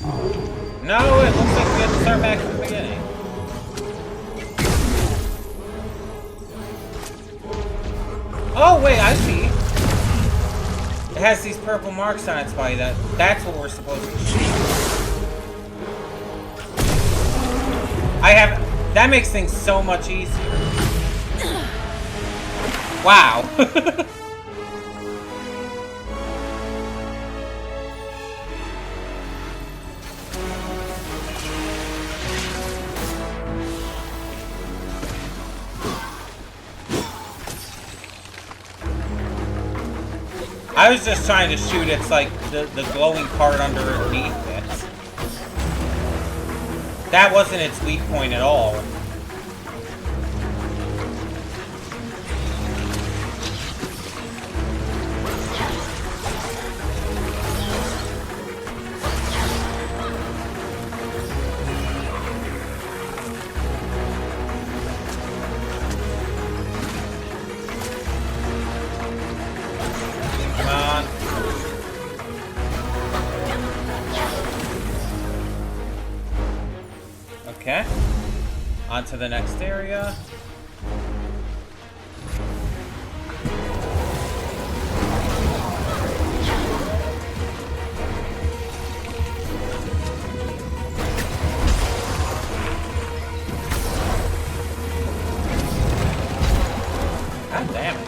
No, it looks like we have to start back from the beginning. Oh, wait, I see. It has these purple marks on its body. That's what we're supposed to do. That makes things so much easier. Wow. I was just trying to shoot its, like, the glowing part underneath it. That wasn't its weak point at all. Okay. On to the next area. God damn it.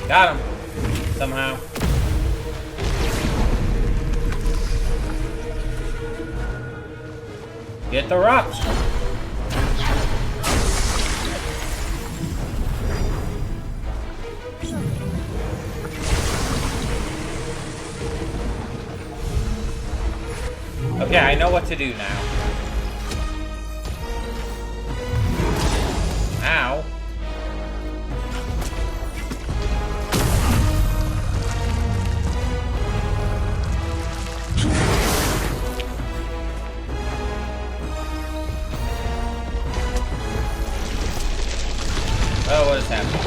Got him. Somehow. Get the rocks. Okay, I know what to do now. Ow. Oh, what is happening?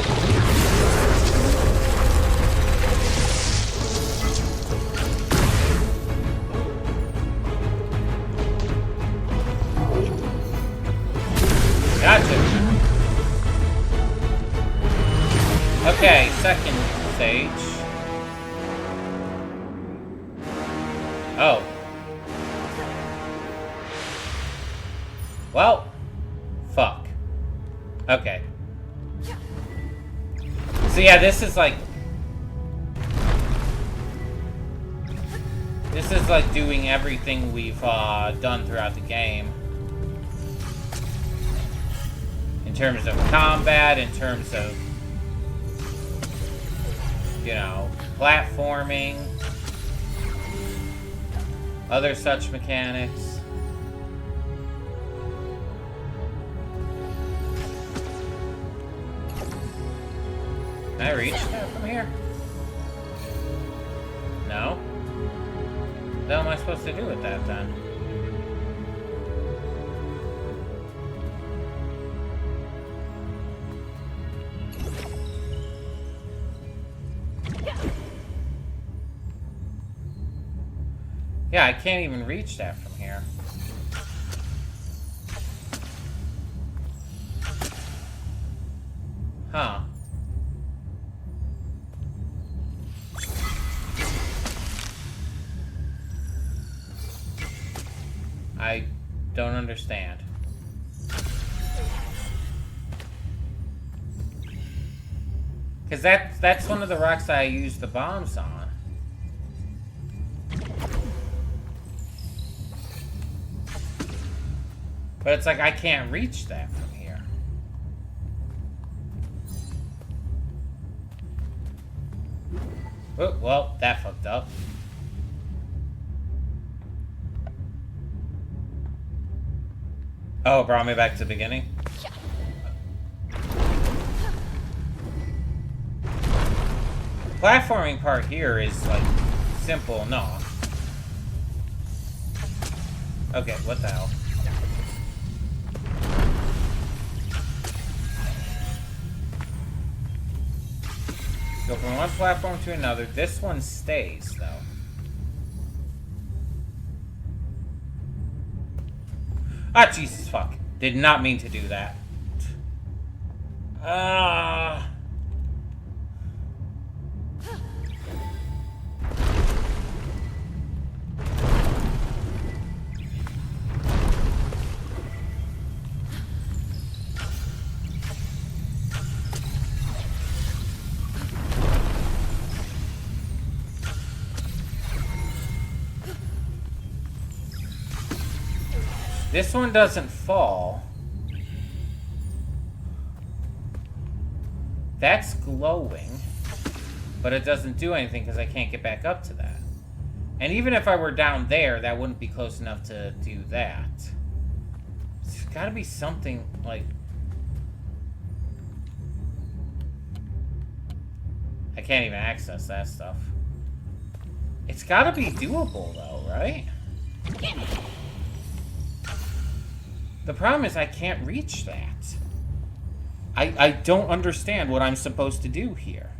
Gotcha. Okay, second stage. Oh. Well. Fuck. Okay. So yeah, this is like doing everything we've done throughout the game. In terms of combat, in terms of, you know, platforming, other such mechanics. Can I reach that from here? No? What the hell am I supposed to do with that then? Yeah, I can't even reach that from here. Huh. I don't understand. Because that's one of the rocks that I used the bombs on. But it's like I can't reach that from here. Oh, well, that fucked up. Oh, it brought me back to the beginning? Platforming part here is, like, simple enough. Okay, what the hell? Go from one platform to another. This one stays, though. Ah, Jesus fuck. Did not mean to do that. This one doesn't fall. That's glowing. But it doesn't do anything because I can't get back up to that. And even if I were down there, that wouldn't be close enough to do that. There's gotta be something, like... I can't even access that stuff. It's gotta be doable, though, right? The problem is I can't reach that. I don't understand what I'm supposed to do here.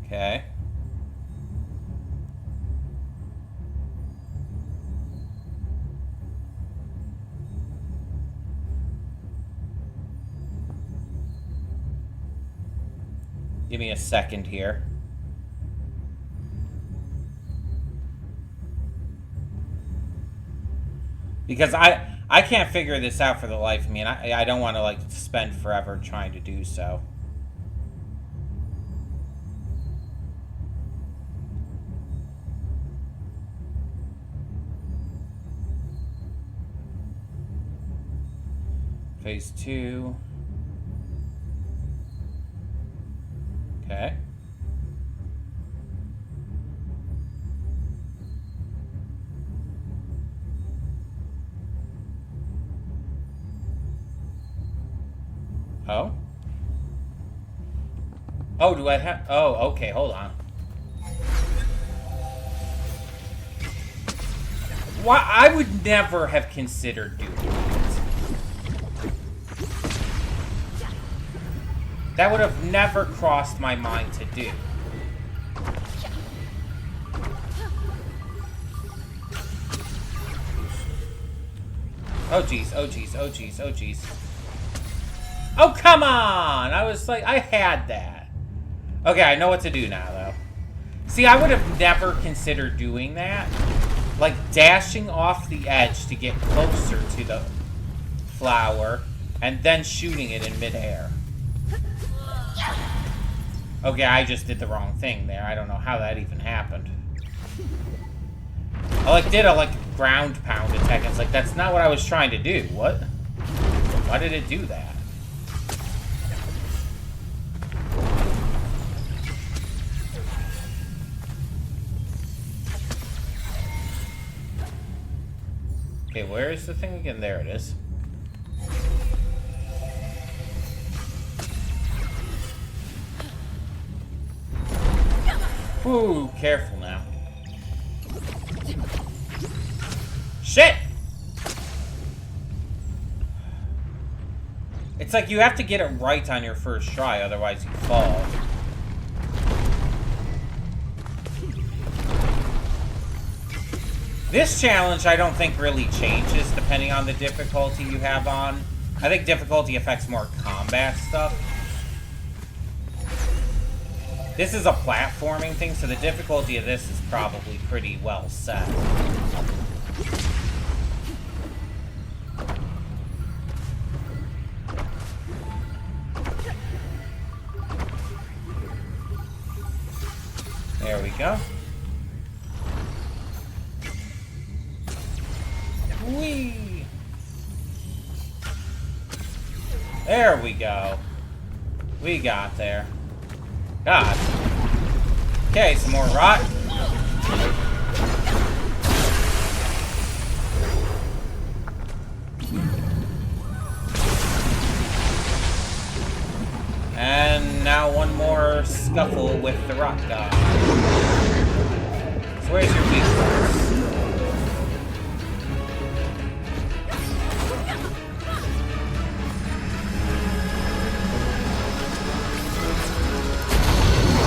Okay. Give me a second here. Because I can't figure this out for the life of me, and I don't want to, like, spend forever trying to do so. Phase 2. Okay. Oh? Oh, do I have... Oh, okay, hold on. Why? I would never have considered doing that. That would have never crossed my mind to do. Oh jeez, oh jeez, oh jeez, oh jeez. Oh, come on! I was like, I had that. Okay, I know what to do now, though. See, I would have never considered doing that. Like, dashing off the edge to get closer to the flower, and then shooting it in midair. Okay, I just did the wrong thing there. I don't know how that even happened. I, like, did a, like, ground pound attack. It's like, that's not what I was trying to do. What? Why did it do that? Okay, where is the thing again? There it is. Ooh, careful now. Shit! It's like you have to get it right on your first try, otherwise you fall. This challenge, I don't think really changes depending on the difficulty you have on. I think difficulty affects more combat stuff. This is a platforming thing, so the difficulty of this is probably pretty well set. There we go. Whee! There we go. We got there. God. Okay, some more rot. And now one more scuffle with the rock god. So where's your weak spots?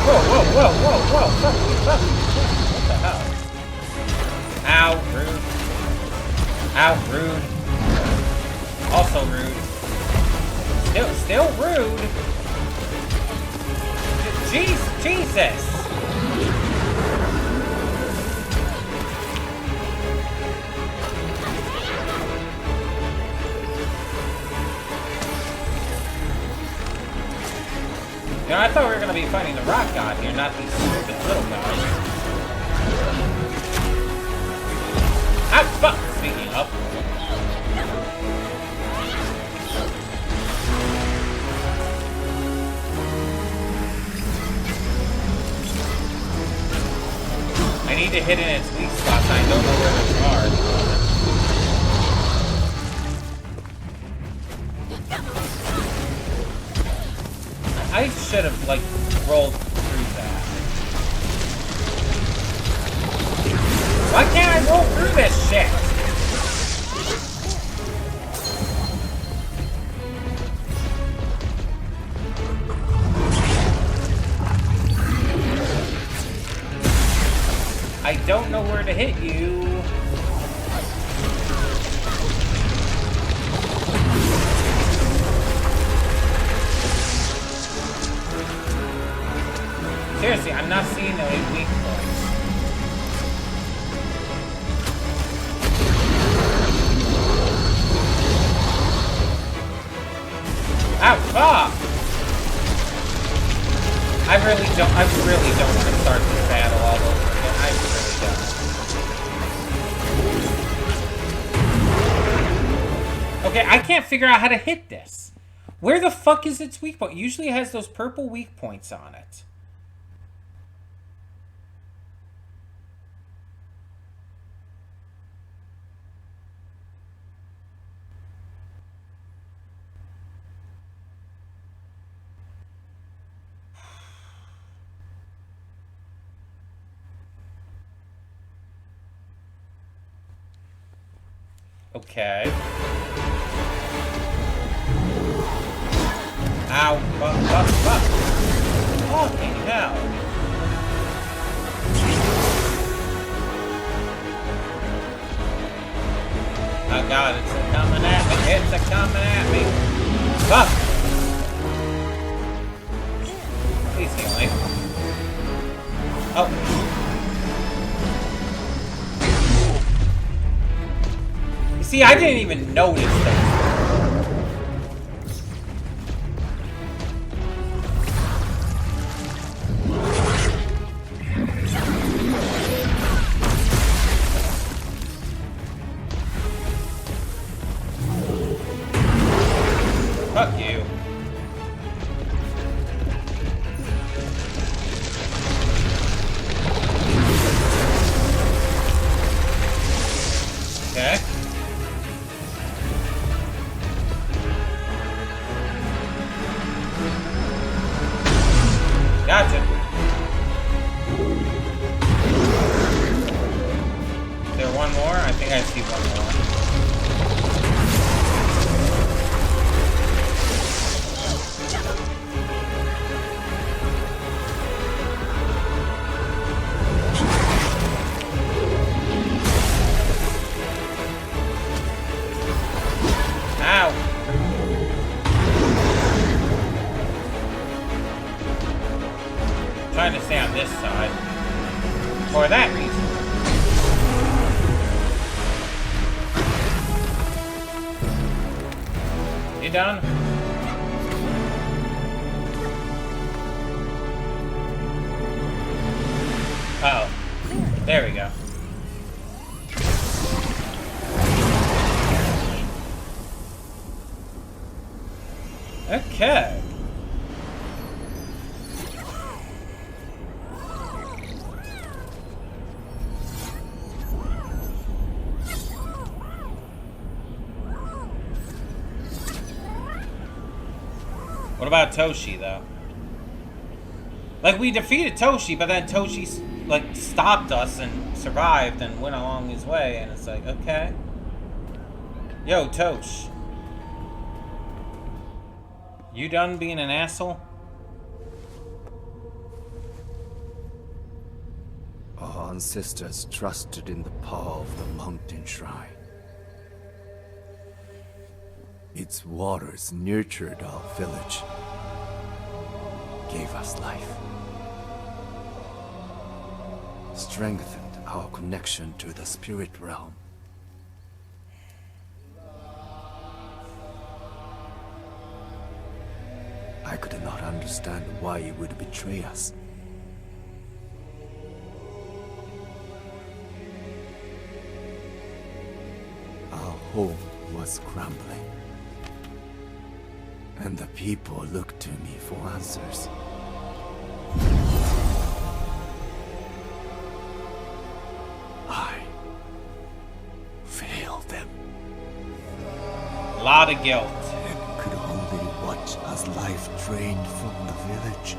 Whoa, whoa, whoa, whoa, whoa, fuck you, fuck you. What the hell? Ow, rude. Ow, rude. Also rude. Still rude. Jesus! You know, I thought we were gonna be fighting the rock god here, not these stupid little guys. Ah, fuck! Speaking of. I need to hit in its weak spots. I don't know where those are. I should have, like, rolled through that. Why can't I roll through this shit? I don't know where to hit you. Seriously, I'm not seeing the weak points. Ow, fuck! I really don't want to start this battle all over again. I really don't. Okay, I can't figure out how to hit this. Where the fuck is its weak point? Usually it has those purple weak points on it. Okay. Ow, fuck, fuck, fuck. Fucking hell. Oh god, it's coming at me. It's coming at me. Fuck. Please heal me. Oh. See, I didn't even notice those. Fuck you. Okay. this side. For that reason. You done? Oh. There we go. Okay. What about Toshi, though? Like, we defeated Toshi, but then Toshi, like, stopped us and survived and went along his way, and it's like, okay. Yo, Tosh. You done being an asshole? Our ancestors trusted in the power of the mountain shrine. Its waters nurtured our village, gave us life, strengthened our connection to the spirit realm. I could not understand why he would betray us. Our home was crumbling, and the people looked to me for answers. I failed them. A lot of guilt. And could only watch as life drained from the village.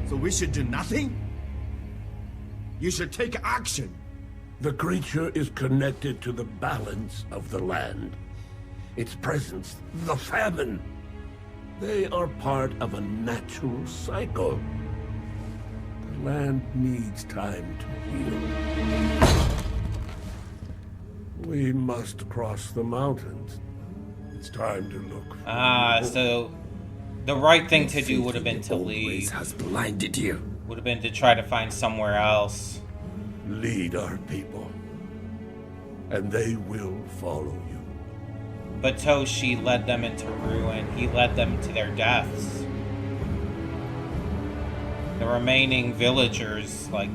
So we should do nothing? You should take action. The creature is connected to the balance of the land. Its presence, the famine. They are part of a natural cycle. The land needs time to heal. We must cross the mountains. It's time to look. So the right thing to do would have been to Ways leave. has blinded you. Would have been to try to find somewhere else. Lead our people, and they will follow you. But Toshi led them into ruin. He led them to their deaths. The remaining villagers, like,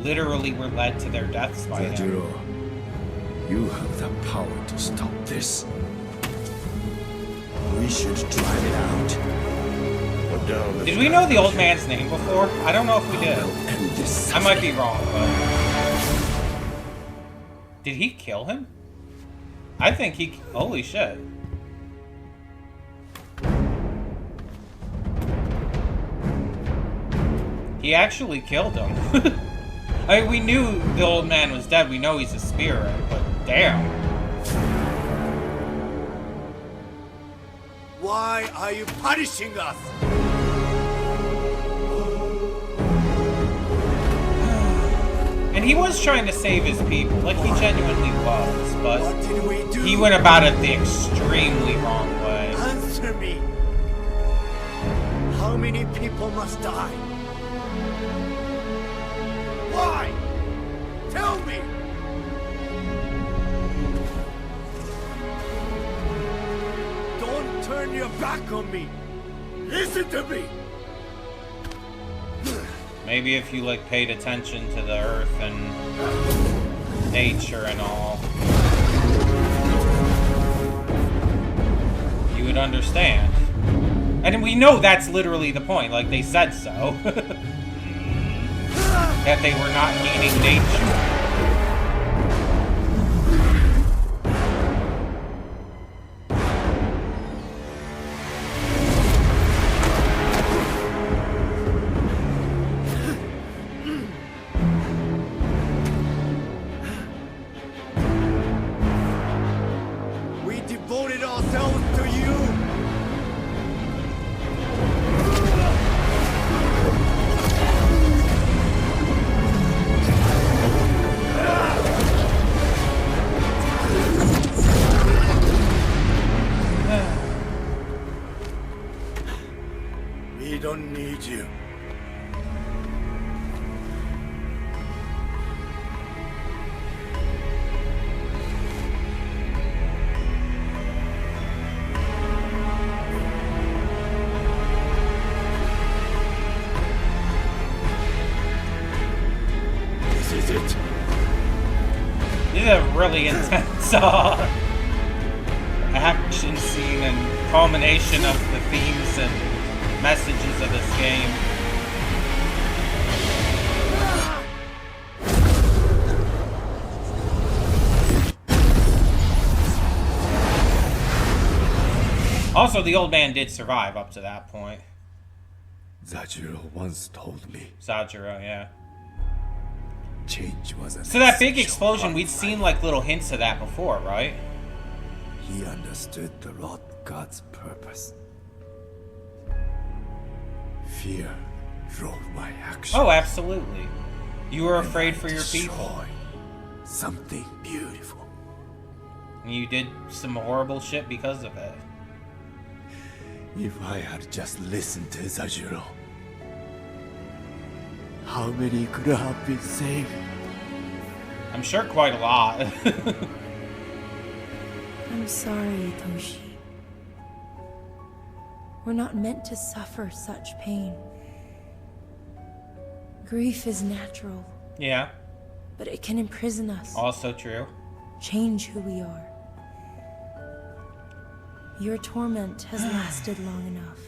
literally were led to their deaths by him. Zajiro, you have the power to stop this. We should drive it out. Put down the Did we know the old man's name before? I don't know if we did. End this I might be wrong, but... Did he kill him? I think he... Holy shit. He actually killed him. I mean, we knew the old man was dead. We know he's a spirit, but damn. Why are you punishing us? And he was trying to save his people, like he genuinely was, but What did we do? he went about it the extremely wrong way. Answer me. How many people must die? Why? Tell me. Don't turn your back on me. Listen to me. Maybe if you, like, paid attention to the earth and nature and all, you would understand. And we know that's literally the point, like, they said so. That they were not heeding nature. We devoted ourselves to you. He don't need you. This is it. This is a really intense action scene and culmination of the themes and messages of this game. Also, the old man did survive up to that point. Zajiro once told me Zajiro, yeah. change was an So that big essential explosion, part we'd of seen life. like little hints of that before, right? He understood the wrought God's purpose. Fear drove my action. Oh, absolutely. You were And afraid I for your people. destroyed something beautiful. And you did some horrible shit because of it. If I had just listened to Zajiro, how many could have been saved? I'm sure quite a lot. I'm sorry, Toshi. We're not meant to suffer such pain. Grief is natural, Yeah, but it can imprison us, also true. change who we are. Your torment has lasted long enough.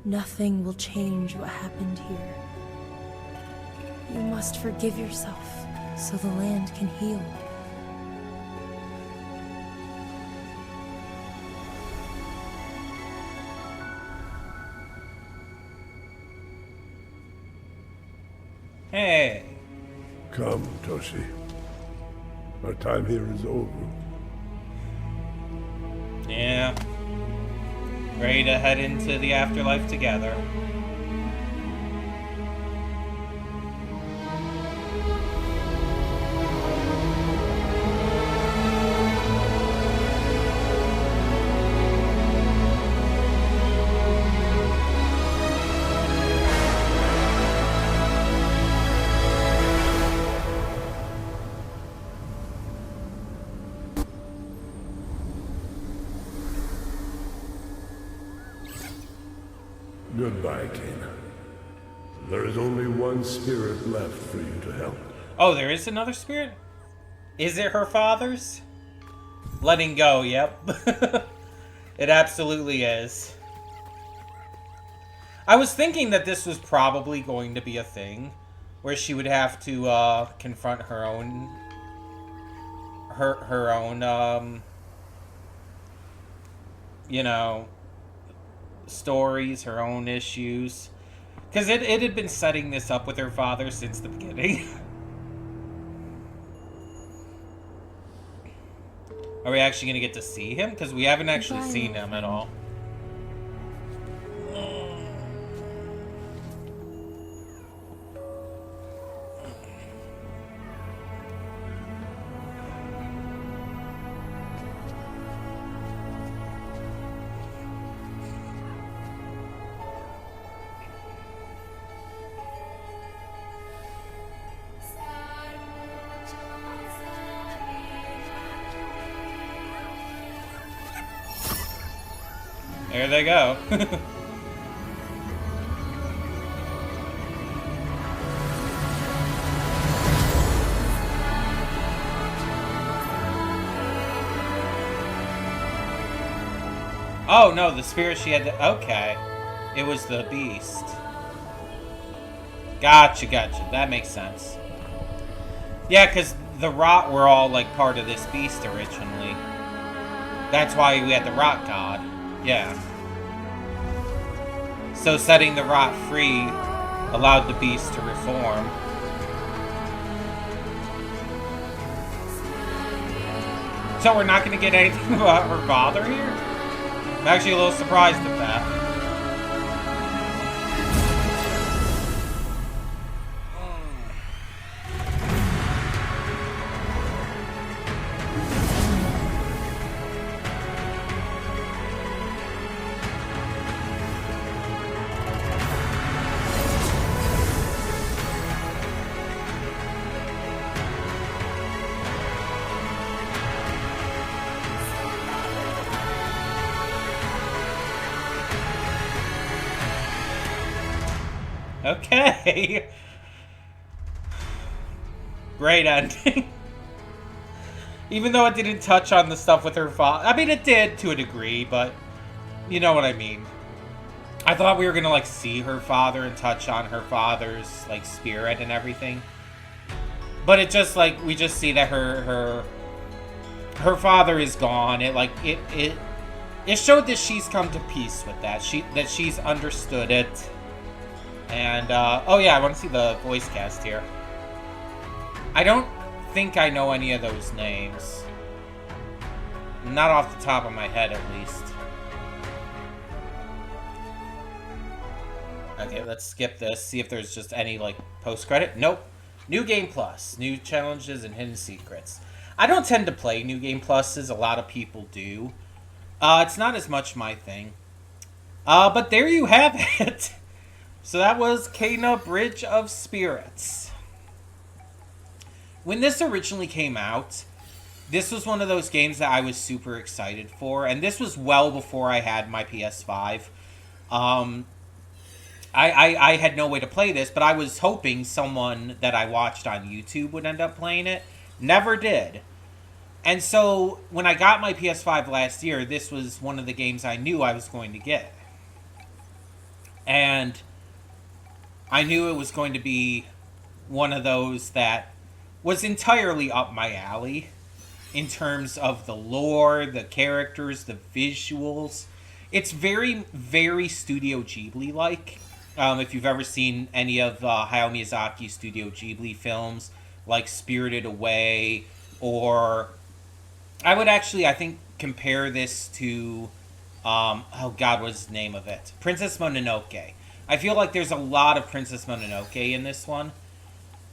Nothing will change what happened here. You must forgive yourself so the land can heal. Hey. Come, Toshi. Our time here is over. Yeah. Ready to head into the afterlife together. Goodbye, Kana. There is only one spirit left for you to help. Oh, there is another spirit? Is it her father's? Letting go, yep. It absolutely is. I was thinking that this was probably going to be a thing where she would have to confront her own you know, stories, her own issues. Because it had been setting this up with her father since the beginning. Are we actually going to get to see him? Because we haven't actually Goodbye, seen my him at friend. all. There they go. Oh no, the spirit she had to... Okay. It was the beast. Gotcha. That makes sense. Yeah, because the rot were all like part of this beast originally. That's why we had the rot god. Yeah. So setting the rot free allowed the beast to reform. So we're not going to get anything about her father here? I'm actually a little surprised at that. Okay. Great ending. Even though it didn't touch on the stuff with her father. I mean, it did to a degree, but you know what I mean. I thought we were gonna, like, see her father and touch on her father's, like, spirit and everything. But it just, like, we just see that her father is gone. It showed that she's come to peace with that. That she's understood it. And, oh yeah, I want to see the voice cast here. I don't think I know any of those names. Not off the top of my head, at least. Okay, let's skip this. See if there's just any, like, post-credit. Nope. New Game Plus. New challenges and hidden secrets. I don't tend to play New Game Pluses. A lot of people do. It's not as much my thing. But there you have it. So that was Kena Bridge of Spirits. When this originally came out, this was one of those games that I was super excited for. And this was well before I had my PS5. I had no way to play this, but I was hoping someone that I watched on YouTube would end up playing it. Never did. And so, when I got my PS5 last year, this was one of the games I knew I was going to get. And I knew it was going to be one of those that was entirely up my alley in terms of the lore, the characters, the visuals. It's very, very Studio Ghibli-like. If you've ever seen any of Hayao Miyazaki's Studio Ghibli films, like Spirited Away, or I would actually, I think, compare this to, oh god, what's the name of it? Princess Mononoke. I feel like there's a lot of Princess Mononoke in this one.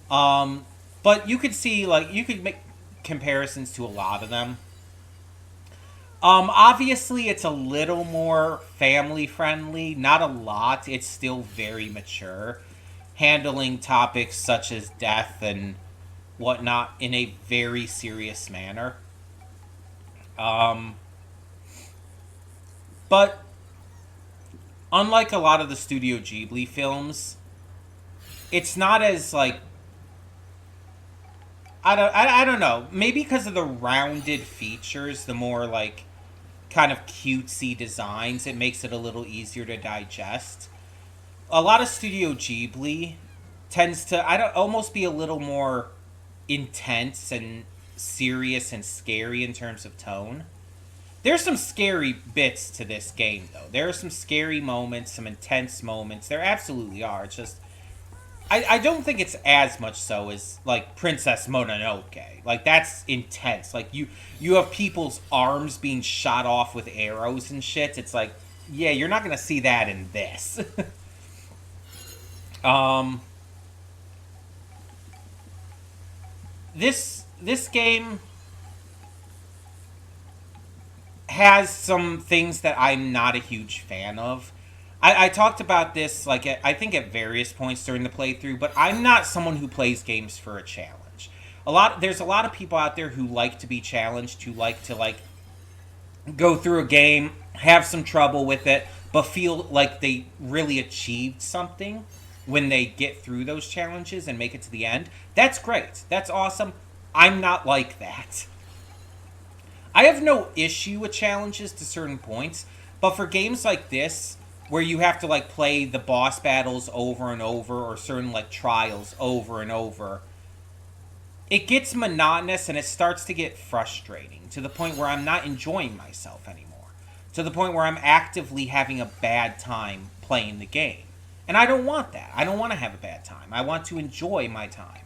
But you could see, like, you could make comparisons to a lot of them. Obviously, it's a little more family-friendly. Not a lot. It's still very mature. Handling topics such as death and whatnot in a very serious manner. But unlike a lot of the Studio Ghibli films, it's not as, like, I don't know. Maybe because of the rounded features, the more, like, kind of cutesy designs, it makes it a little easier to digest. A lot of Studio Ghibli tends to, almost be a little more intense and serious and scary in terms of tone. There's some scary bits to this game, though. There are some scary moments, some intense moments. There absolutely are. It's just, I don't think it's as much so as, like, Princess Mononoke. Like, that's intense. Like, you have people's arms being shot off with arrows and shit. It's like, yeah, you're not gonna see that in this. This game has some things that I'm not a huge fan of. I talked about this, like, I think at various points during the playthrough, but I'm not someone who plays games for a challenge. There's a lot of people out there who like to be challenged, who like to, like, go through a game, have some trouble with it, but feel like they really achieved something when they get through those challenges and make it to the end. That's great. That's awesome. I'm not like that. I have no issue with challenges to certain points, but for games like this, where you have to, like, play the boss battles over and over, or certain, like, trials over and over, it gets monotonous and it starts to get frustrating to the point where I'm not enjoying myself anymore. To the point where I'm actively having a bad time playing the game. And I don't want that. I don't want to have a bad time. I want to enjoy my time.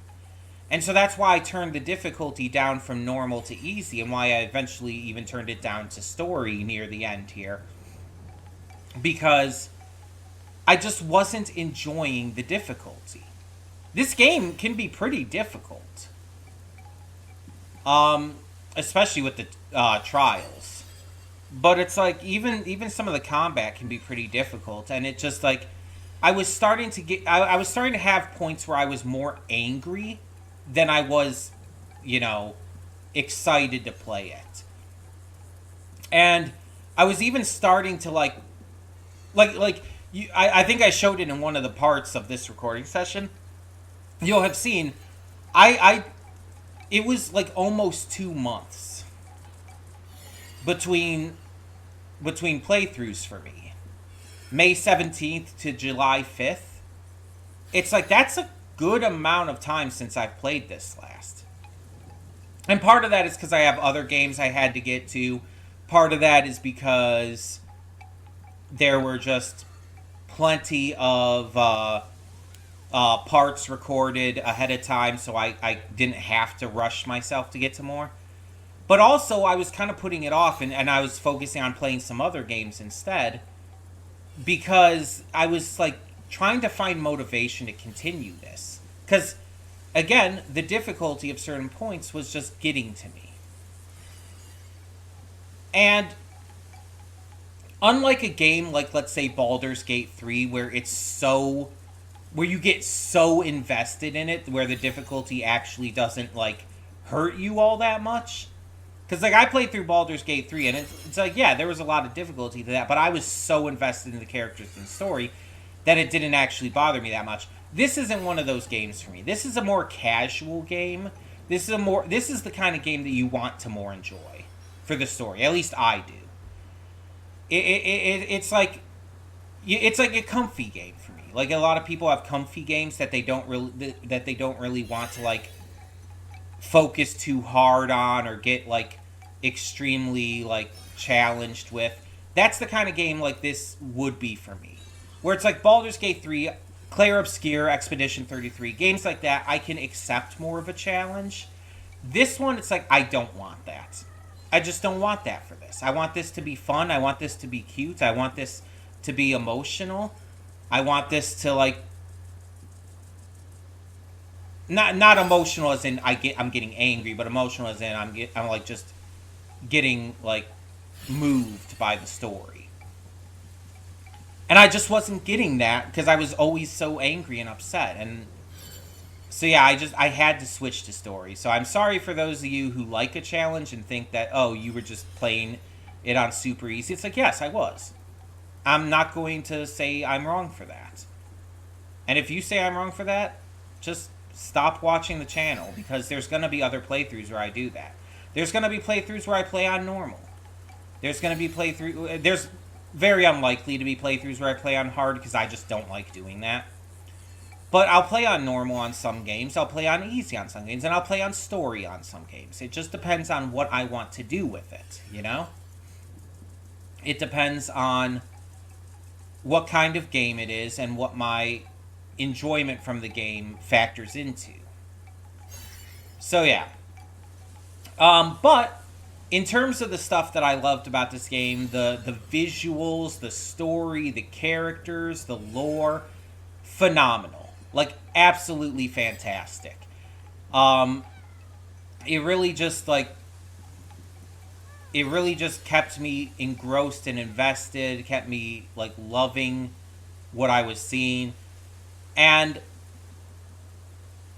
And so that's why I turned the difficulty down from normal to easy, and why I eventually even turned it down to story near the end here. Because I just wasn't enjoying the difficulty. This game can be pretty difficult. Especially with the trials. But it's like, even some of the combat can be pretty difficult. And it just, like, I was starting to have points where I was more angry than I was, you know, excited to play it. And I was even starting to, like I think I showed it in one of the parts of this recording session. You'll have seen, it was like almost 2 months between playthroughs for me. May 17th to July 5th. It's like, that's a good amount of time since I've played this last. And part of that is because I have other games I had to get to. Part of that is because there were just plenty of parts recorded ahead of time, so I didn't have to rush myself to get to more. But also, I was kind of putting it off, and I was focusing on playing some other games instead, because I was, like, trying to find motivation to continue this. Because, again, the difficulty of certain points was just getting to me. And unlike a game like, let's say, Baldur's Gate 3, where you get so invested in it, where the difficulty actually doesn't, like, hurt you all that much. Because, like, I played through Baldur's Gate 3, and it's like, yeah, there was a lot of difficulty to that, but I was so invested in the characters and the story that it didn't actually bother me that much. This isn't one of those games for me. This is a more casual game. This is the kind of game that you want to more enjoy for the story. At least I do. It's like a comfy game for me. Like, a lot of people have comfy games that they don't really want to, like, focus too hard on or get, like, extremely, like, challenged with. That's the kind of game like this would be for me. Where it's like Baldur's Gate 3, Clair Obscure, Expedition 33, games like that, I can accept more of a challenge. This one, it's like, I don't want that. I just don't want that for this. I want this to be fun. I want this to be cute. I want this to be emotional. I want this to, like, not emotional as in I'm getting angry, but emotional as in I'm like just getting, like, moved by the story. And I just wasn't getting that because I was always so angry and upset. And so yeah, I had to switch to story. So I'm sorry for those of you who like a challenge and think that, oh, you were just playing it on super easy. It's like, yes, I was. I'm not going to say I'm wrong for that. And if you say I'm wrong for that, just stop watching the channel, because there's going to be other playthroughs where I do that. There's going to be playthroughs where I play on normal. There's very unlikely to be playthroughs where I play on hard, because I just don't like doing that. But I'll play on normal on some games, I'll play on easy on some games, and I'll play on story on some games. It just depends on what I want to do with it, you know? It depends on what kind of game it is and what my enjoyment from the game factors into. So yeah. But in terms of the stuff that I loved about this game, the visuals, the story, the characters, the lore, phenomenal. Like, absolutely fantastic. It really just kept me engrossed and invested, kept me, like, loving what I was seeing. And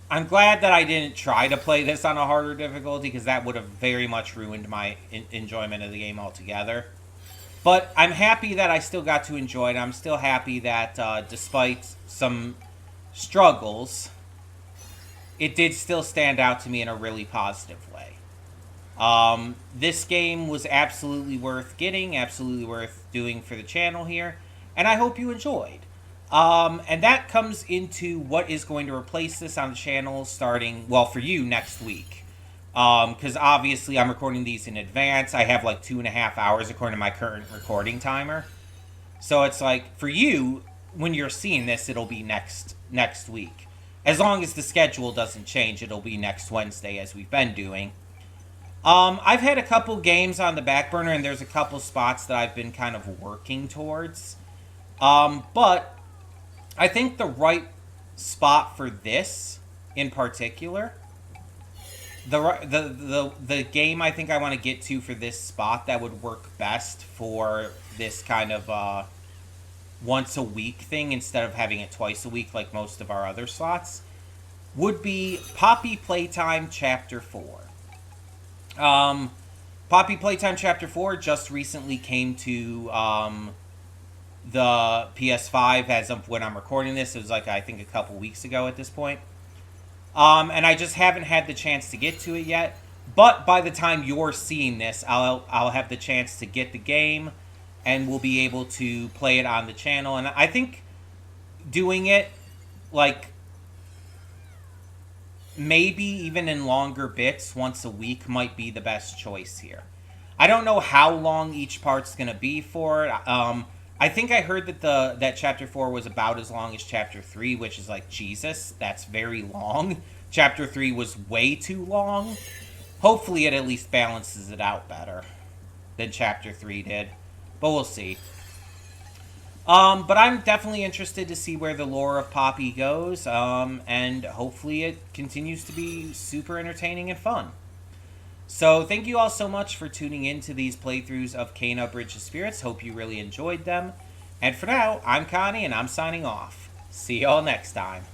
I'm glad that I didn't try to play this on a harder difficulty, because that would have very much ruined my enjoyment of the game altogether. But I'm happy that I still got to enjoy it. I'm still happy that despite some struggles, it did still stand out to me in a really positive way. This game was absolutely worth getting, absolutely worth doing for the channel here, and I hope you enjoyed. And that comes into what is going to replace this on the channel starting, well, for you, next week. Because obviously I'm recording these in advance. I have like 2.5 hours according to my current recording timer. So it's like, for you, when you're seeing this, it'll be next week. As long as the schedule doesn't change, it'll be next Wednesday, as we've been doing. I've had a couple games on the back burner, and there's a couple spots that I've been kind of working towards. But I think the right spot for this, in particular, the game I think I want to get to for this spot that would work best for this kind of once a week thing instead of having it twice a week like most of our other slots, would be Poppy Playtime Chapter 4. Poppy Playtime Chapter 4 just recently came to the PS5 as of when I'm recording this. It was like, I think, a couple weeks ago at this point. And I just haven't had the chance to get to it yet. But by the time you're seeing this, I'll have the chance to get the game, and we'll be able to play it on the channel. And I think doing it, like, maybe even in longer bits once a week might be the best choice here. I don't know how long each part's going to be for. I think I heard that that Chapter 4 was about as long as Chapter 3, which is like, Jesus, that's very long. Chapter 3 was way too long. Hopefully it at least balances it out better than Chapter 3 did. But we'll see. But I'm definitely interested to see where the lore of Poppy goes. And hopefully it continues to be super entertaining and fun. So thank you all so much for tuning in to these playthroughs of Kena Bridge of Spirits. Hope you really enjoyed them. And for now, I'm Connie, and I'm signing off. See y'all next time.